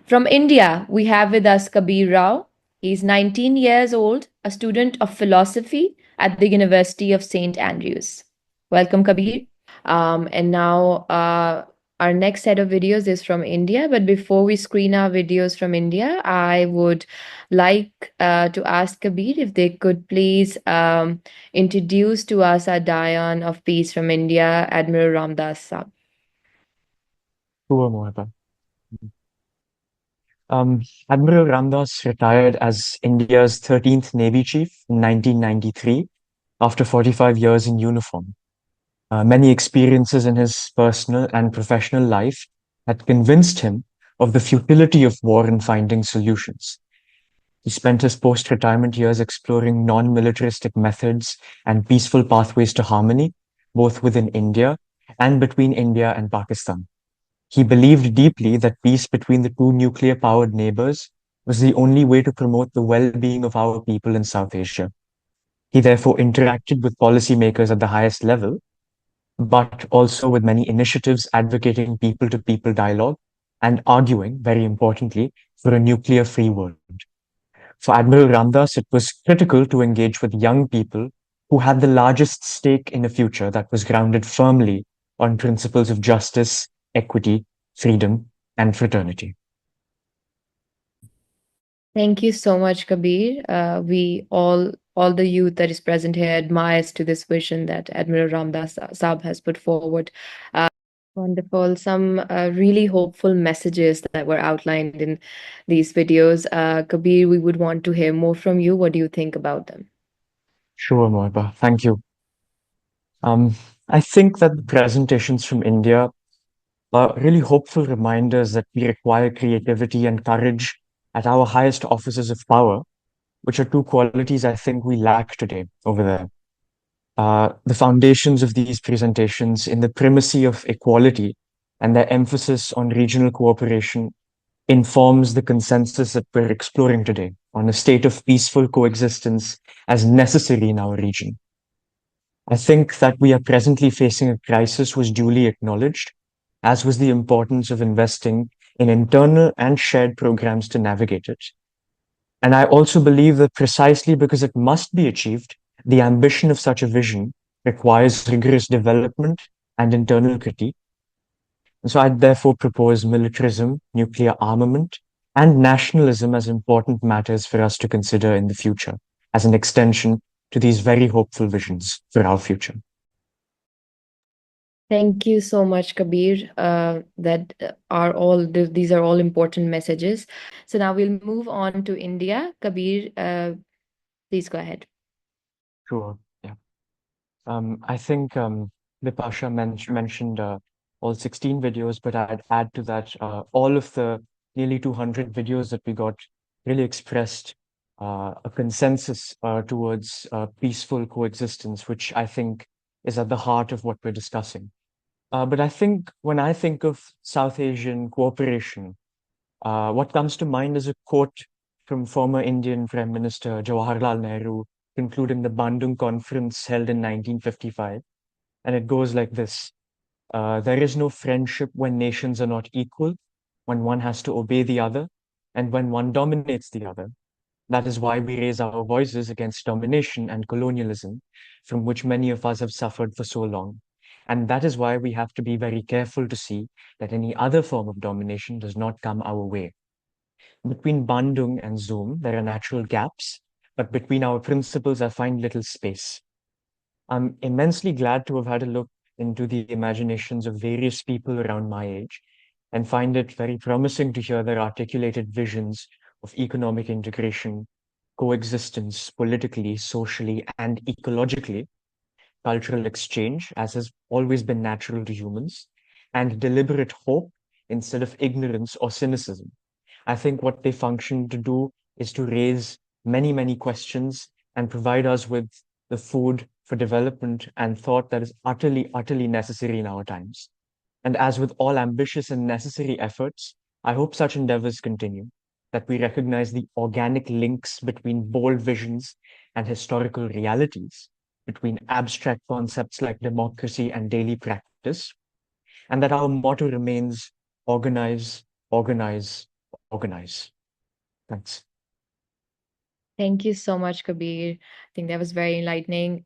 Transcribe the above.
From India, we have with us Kabir Rao. He's 19 years old, a student of philosophy at the University of St. Andrews. Welcome, Kabir. And now our next set of videos is from India. But before we screen our videos from India, I would like to ask Kabir if they could please introduce to us our Dion of Peace from India, Admiral Ramdas Sahab. Sure, Mohita. Um, Admiral Ramdas retired as India's 13th Navy Chief in 1993 after 45 years in uniform. Many experiences in his personal and professional life had convinced him of the futility of war and finding solutions. He spent his post-retirement years exploring non-militaristic methods and peaceful pathways to harmony, both within India and between India and Pakistan. He believed deeply that peace between the two nuclear-powered neighbors was the only way to promote the well-being of our people in South Asia. He therefore interacted with policymakers at the highest level, but also with many initiatives advocating people-to-people dialogue and arguing, very importantly, for a nuclear-free world. For Admiral Ramdas, it was critical to engage with young people who had the largest stake in a future that was grounded firmly on principles of justice, equity, freedom, and fraternity. Thank you so much, Kabir. We all the youth that is present here admires to this vision that Admiral Ramdas Saab has put forward. Wonderful. Some really hopeful messages that were outlined in these videos. Kabir, we would want to hear more from you. What do you think about them? Sure, Moiba. Thank you. Um, I think that the presentations from India are really hopeful reminders that we require creativity and courage at our highest offices of power, which are two qualities I think we lack today over there. The foundations of these presentations in the primacy of equality and their emphasis on regional cooperation informs the consensus that we're exploring today on a state of peaceful coexistence as necessary in our region. I think that we are presently facing a crisis was duly acknowledged, as was the importance of investing in internal and shared programs to navigate it. And I also believe that precisely because it must be achieved, the ambition of such a vision requires rigorous development and internal critique. And so I therefore propose militarism, nuclear armament, and nationalism as important matters for us to consider in the future as an extension to these very hopeful visions for our future. Thank you so much, Kabir. That are these are all important messages. So now we'll move on to India. Kabir, please go ahead. Sure. Yeah. I think Bipasha mentioned all 16 videos, but I'd add to that all of the nearly 200 videos that we got really expressed a consensus towards peaceful coexistence, which I think is at the heart of what we're discussing. But I think when I think of South Asian cooperation, what comes to mind is a quote from former Indian Prime Minister Jawaharlal Nehru concluding the Bandung Conference held in 1955. And it goes like this. There is no friendship when nations are not equal, when one has to obey the other, and when one dominates the other. That is why we raise our voices against domination and colonialism, from which many of us have suffered for so long. And that is why we have to be very careful to see that any other form of domination does not come our way. Between Bandung and Zoom, there are natural gaps, but between our principles, I find little space. I'm immensely glad to have had a look into the imaginations of various people around my age and find it very promising to hear their articulated visions of economic integration, coexistence politically, socially, and ecologically, cultural exchange, as has always been natural to humans, and deliberate hope instead of ignorance or cynicism. I think what they function to do is to raise many, many questions and provide us with the food for development and thought that is utterly, utterly necessary in our times. And as with all ambitious and necessary efforts, I hope such endeavors continue, that we recognize the organic links between bold visions and historical realities, between abstract concepts like democracy and daily practice, and that our motto remains organize, organize, organize. Thanks. Thank you so much, Kabir. I think that was very enlightening.